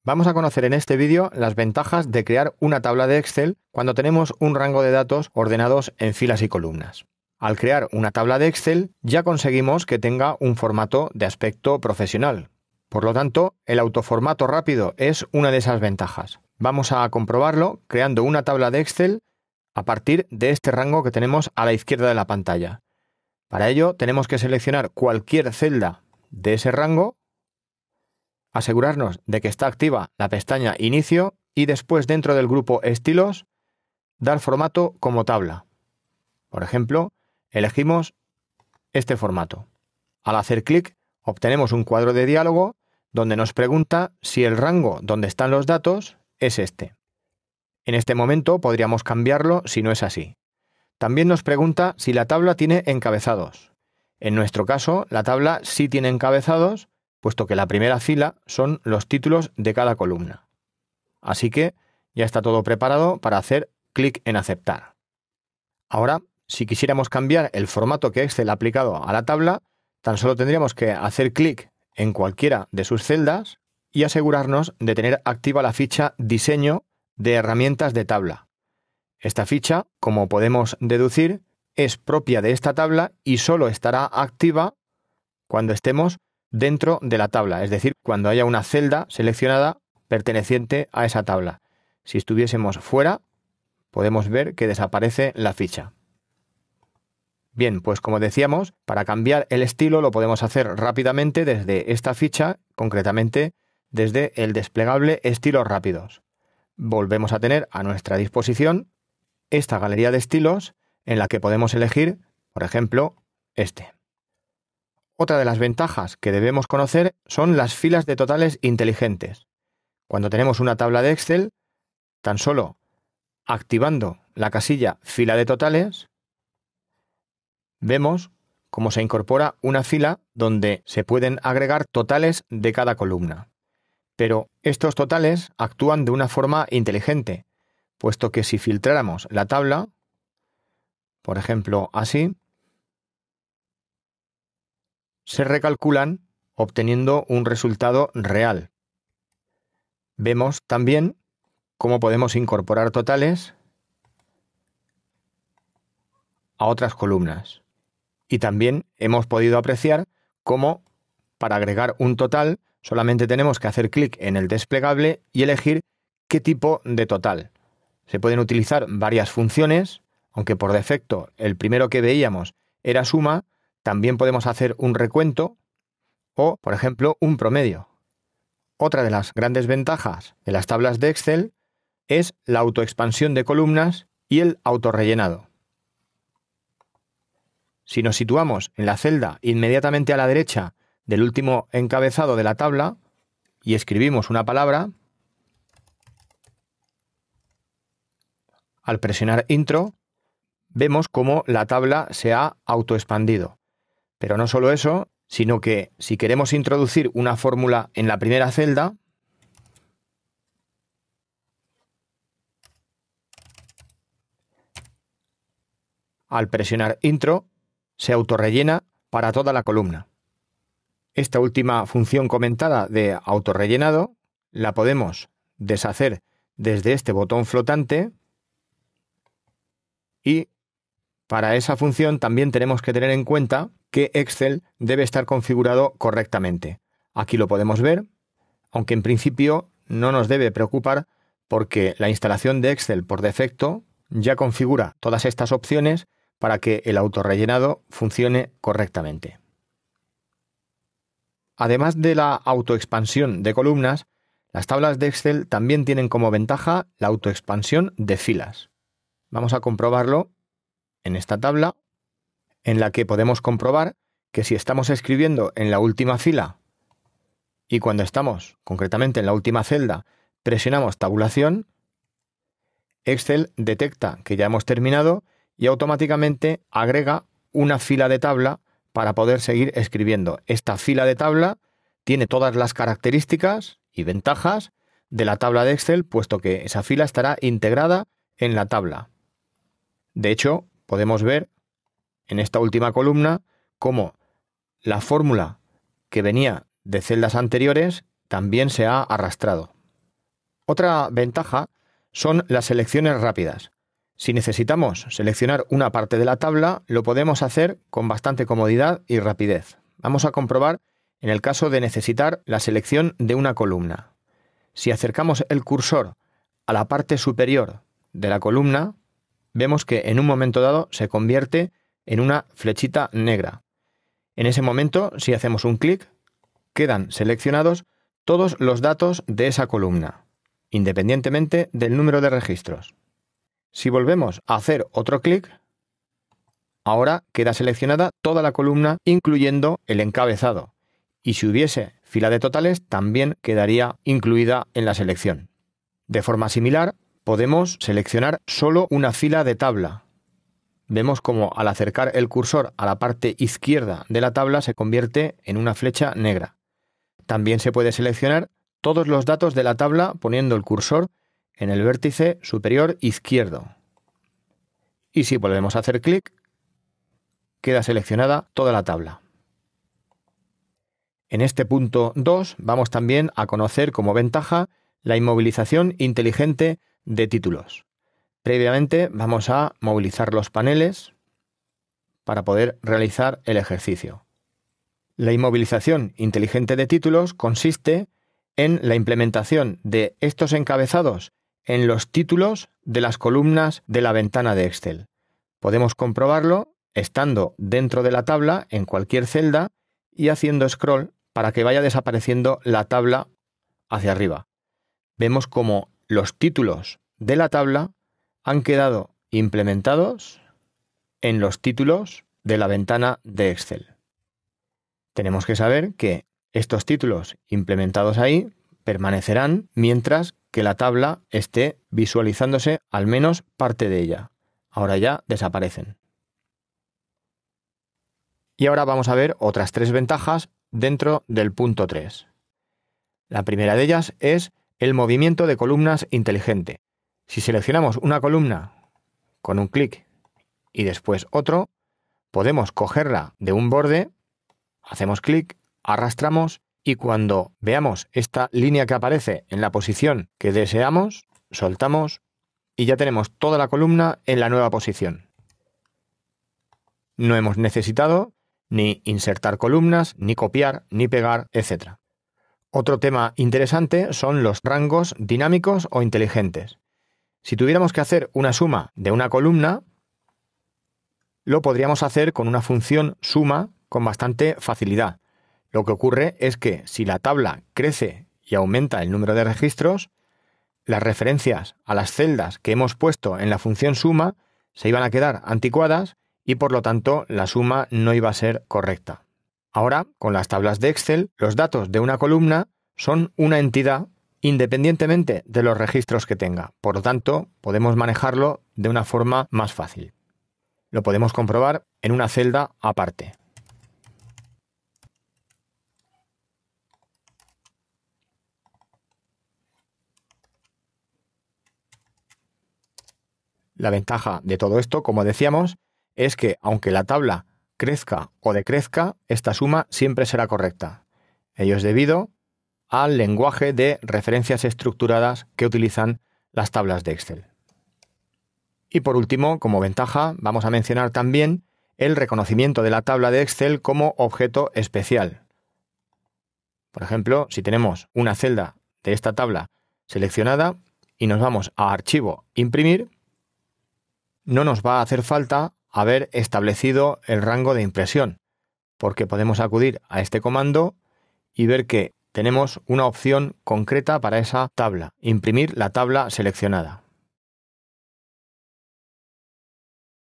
Vamos a conocer en este vídeo las ventajas de crear una tabla de Excel cuando tenemos un rango de datos ordenados en filas y columnas. Al crear una tabla de Excel ya conseguimos que tenga un formato de aspecto profesional. Por lo tanto, el autoformato rápido es una de esas ventajas. Vamos a comprobarlo creando una tabla de Excel a partir de este rango que tenemos a la izquierda de la pantalla. Para ello tenemos que seleccionar cualquier celda de ese rango, asegurarnos de que está activa la pestaña Inicio y después dentro del grupo Estilos dar formato como tabla. Por ejemplo, elegimos este formato. Al hacer clic obtenemos un cuadro de diálogo donde nos pregunta si el rango donde están los datos es este. En este momento podríamos cambiarlo si no es así. También nos pregunta si la tabla tiene encabezados. En nuestro caso, la tabla sí tiene encabezados, puesto que la primera fila son los títulos de cada columna. Así que ya está todo preparado para hacer clic en aceptar. Ahora, si quisiéramos cambiar el formato que Excel ha aplicado a la tabla, tan solo tendríamos que hacer clic en cualquiera de sus celdas y asegurarnos de tener activa la ficha Diseño de herramientas de tabla. Esta ficha, como podemos deducir, es propia de esta tabla y solo estará activa cuando estemos dentro de la tabla, es decir, cuando haya una celda seleccionada perteneciente a esa tabla. Si estuviésemos fuera, podemos ver que desaparece la ficha. Bien, pues como decíamos, para cambiar el estilo lo podemos hacer rápidamente desde esta ficha, concretamente desde el desplegable Estilos rápidos. Volvemos a tener a nuestra disposición esta galería de estilos en la que podemos elegir, por ejemplo, este. Otra de las ventajas que debemos conocer son las filas de totales inteligentes. Cuando tenemos una tabla de Excel, tan solo activando la casilla Fila de totales, vemos cómo se incorpora una fila donde se pueden agregar totales de cada columna. Pero estos totales actúan de una forma inteligente, puesto que si filtráramos la tabla, por ejemplo así, se recalculan obteniendo un resultado real. Vemos también cómo podemos incorporar totales a otras columnas. Y también hemos podido apreciar cómo para agregar un total solamente tenemos que hacer clic en el desplegable y elegir qué tipo de total. Se pueden utilizar varias funciones, aunque por defecto el primero que veíamos era suma, también podemos hacer un recuento o, por ejemplo, un promedio. Otra de las grandes ventajas de las tablas de Excel es la autoexpansión de columnas y el autorrellenado. Si nos situamos en la celda inmediatamente a la derecha del último encabezado de la tabla y escribimos una palabra, al presionar Intro, vemos cómo la tabla se ha autoexpandido. Pero no solo eso, sino que si queremos introducir una fórmula en la primera celda, al presionar Intro, se autorrellena para toda la columna. Esta última función comentada de autorrellenado la podemos deshacer desde este botón flotante y para esa función también tenemos que tener en cuenta que Excel debe estar configurado correctamente. Aquí lo podemos ver, aunque en principio no nos debe preocupar porque la instalación de Excel por defecto ya configura todas estas opciones para que el autorrellenado funcione correctamente. Además de la autoexpansión de columnas, las tablas de Excel también tienen como ventaja la autoexpansión de filas. Vamos a comprobarlo en esta tabla, en la que podemos comprobar que si estamos escribiendo en la última fila y cuando estamos concretamente en la última celda presionamos tabulación, Excel detecta que ya hemos terminado y automáticamente agrega una fila de tabla para poder seguir escribiendo. Esta fila de tabla tiene todas las características y ventajas de la tabla de Excel, puesto que esa fila estará integrada en la tabla. De hecho, podemos ver en esta última columna cómo la fórmula que venía de celdas anteriores también se ha arrastrado. Otra ventaja son las selecciones rápidas. Si necesitamos seleccionar una parte de la tabla, lo podemos hacer con bastante comodidad y rapidez. Vamos a comprobar en el caso de necesitar la selección de una columna. Si acercamos el cursor a la parte superior de la columna, vemos que en un momento dado se convierte en una flechita negra. En ese momento, si hacemos un clic, quedan seleccionados todos los datos de esa columna, independientemente del número de registros. Si volvemos a hacer otro clic, ahora queda seleccionada toda la columna, incluyendo el encabezado. Y si hubiese fila de totales, también quedaría incluida en la selección. De forma similar, podemos seleccionar solo una fila de tabla. Vemos como al acercar el cursor a la parte izquierda de la tabla se convierte en una flecha negra. También se puede seleccionar todos los datos de la tabla poniendo el cursor en el vértice superior izquierdo. Y si volvemos a hacer clic, queda seleccionada toda la tabla. En este punto 2 vamos también a conocer como ventaja la inmovilización inteligente de títulos. Previamente vamos a movilizar los paneles para poder realizar el ejercicio. La inmovilización inteligente de títulos consiste en la implementación de estos encabezados en los títulos de las columnas de la ventana de Excel. Podemos comprobarlo estando dentro de la tabla en cualquier celda y haciendo scroll para que vaya desapareciendo la tabla hacia arriba. Vemos como los títulos de la tabla han quedado implementados en los títulos de la ventana de Excel. Tenemos que saber que estos títulos implementados ahí permanecerán mientras que la tabla esté visualizándose al menos parte de ella. Ahora ya desaparecen. Y ahora vamos a ver otras 3 ventajas dentro del punto 3. La primera de ellas es el movimiento de columnas inteligente. Si seleccionamos una columna con un clic y después otro, podemos cogerla de un borde, hacemos clic, arrastramos y cuando veamos esta línea que aparece en la posición que deseamos, soltamos y ya tenemos toda la columna en la nueva posición. No hemos necesitado ni insertar columnas, ni copiar, ni pegar, etc. Otro tema interesante son los rangos dinámicos o inteligentes. Si tuviéramos que hacer una suma de una columna, lo podríamos hacer con una función suma con bastante facilidad. Lo que ocurre es que si la tabla crece y aumenta el número de registros, las referencias a las celdas que hemos puesto en la función suma se iban a quedar anticuadas y por lo tanto la suma no iba a ser correcta. Ahora, con las tablas de Excel, los datos de una columna son una entidad independientemente de los registros que tenga. Por lo tanto, podemos manejarlo de una forma más fácil. Lo podemos comprobar en una celda aparte. La ventaja de todo esto, como decíamos, es que aunque la tabla crezca o decrezca, esta suma siempre será correcta. Ello es debido al lenguaje de referencias estructuradas que utilizan las tablas de Excel. Y por último, como ventaja, vamos a mencionar también el reconocimiento de la tabla de Excel como objeto especial. Por ejemplo, si tenemos una celda de esta tabla seleccionada y nos vamos a Archivo, Imprimir, no nos va a hacer falta haber establecido el rango de impresión, porque podemos acudir a este comando y ver que tenemos una opción concreta para esa tabla, imprimir la tabla seleccionada.